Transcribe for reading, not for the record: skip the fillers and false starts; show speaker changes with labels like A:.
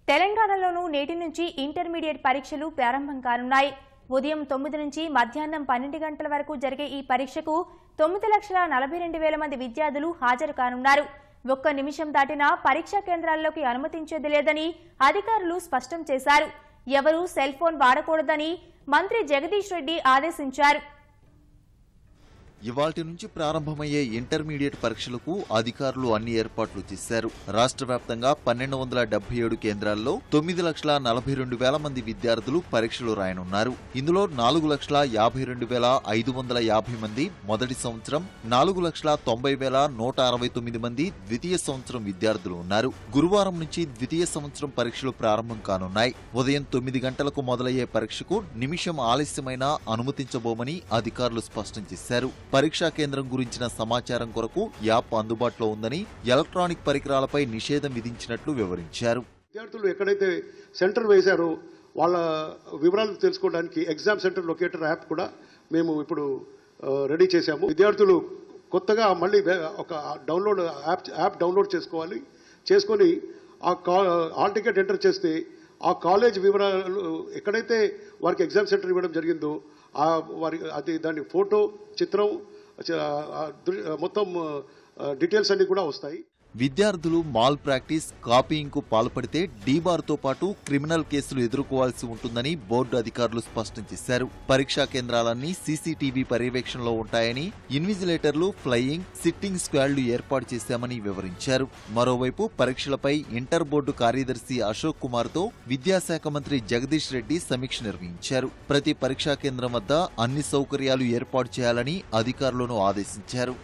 A: తెలంగాణలోనూ నేటి నుంచి ఇంటర్మీడియట్ పరీక్షలు ప్రారంభం కానున్నాయి. ఉదయం 9 నుంచి మధ్యాహ్నం 12 గంటల వరకు జరిగే ఈ పరీక్షకు 9,42,000 మంది విద్యార్థులు హాజరు కానున్నారు. ఒక్క నిమిషం దాటినా పరీక్షా కేంద్రాల్లోకి అనుమతించేది లేదని అధికారులు స్పష్టం చేశారు. ఎవరూ సెల్ ఫోన్ వాడకూడదని మంత్రి జగదీష్ రెడ్డి ఆదేశించారు.
B: ఇవాల్టి నుంచి ప్రారంభమయ్యే ఇంటర్మీడియట్ పరీక్షలకు అధికారులు అన్ని ఏర్పాట్లు చేశారు. రాష్ట్ర వ్యాప్తంగా 1277 కేంద్రాల్లో 9,42,000 మంది విద్యార్థులు పరీక్షలు రాయనున్నారు. ఇందులో 4,52,550 మంది మొదటి సంవత్సరం, 4,90,169 మంది ద్వితీయ సంవత్సరం విద్యార్థులు ఉన్నారు. గురువారం నుంచి ద్వితీయ సంవత్సరం పరీక్షలు ప్రారంభం కానున్నాయి. ఉదయం 9 గంటలకు మొదలయ్యే పరీక్షకు నిమిషం ఆలస్యమైనా అనుమతించబోమని అధికారులు స్పష్టం చేశారు. పరీక్షా కేంద్రం గురించిన సమాచారం కొరకు యాప్ అందుబాటులో ఉందని, ఎలక్ట్రానిక్ పరికరాలపై నిషేధం విధించినట్లు వివరించారు.
C: విద్యార్థులు ఎక్కడైతే సెంటర్ వేశారో వాళ్ళ వివరాలు తెలుసుకోవడానికి ఎగ్జామ్ సెంటర్ లొకేటర్ యాప్ కూడా మేము ఇప్పుడు రెడీ చేశాము. విద్యార్థులు కొత్తగా మళ్ళీ ఒక యాప్ డౌన్లోడ్ చేసుకొని ఆ హాల్ టికెట్ ఎంటర్ చేస్తే ఆ కాలేజ్ వివరాలు ఎక్కడైతే వారికి ఎగ్జామ్ సెంటర్ ఇవ్వడం జరిగిందో దాని ఫోటో, చిత్రం, మొత్తం డీటెయిల్స్ అన్ని కూడా వస్తాయి.
B: విద్యార్థులు మాల్ ప్రాక్టీస్, కాపీయింగ్ కు పాల్పడితే డీబార్తో పాటు క్రిమినల్ కేసులు ఎదుర్కోవాల్సి ఉంటుందని బోర్డు అధికారులు స్పష్టం చేశారు. పరీక్షా కేంద్రాలన్నీ సీసీటీవీ పర్యవేక్షణలో ఉంటాయని, ఇన్విజిలేటర్లు, ఫ్లయింగ్, సిట్టింగ్ స్క్వాడ్లు ఏర్పాటు చేశామని వివరించారు. మరోవైపు పరీక్షలపై ఇంటర్ బోర్డు కార్యదర్శి అశోక్ కుమార్ తో విద్యాశాఖ మంత్రి జగదీష్ రెడ్డి సమీక్ష నిర్వహించారు. ప్రతి పరీక్షా కేంద్రం వద్ద అన్ని సౌకర్యాలు ఏర్పాటు చేయాలని అధికారులను ఆదేశించారు.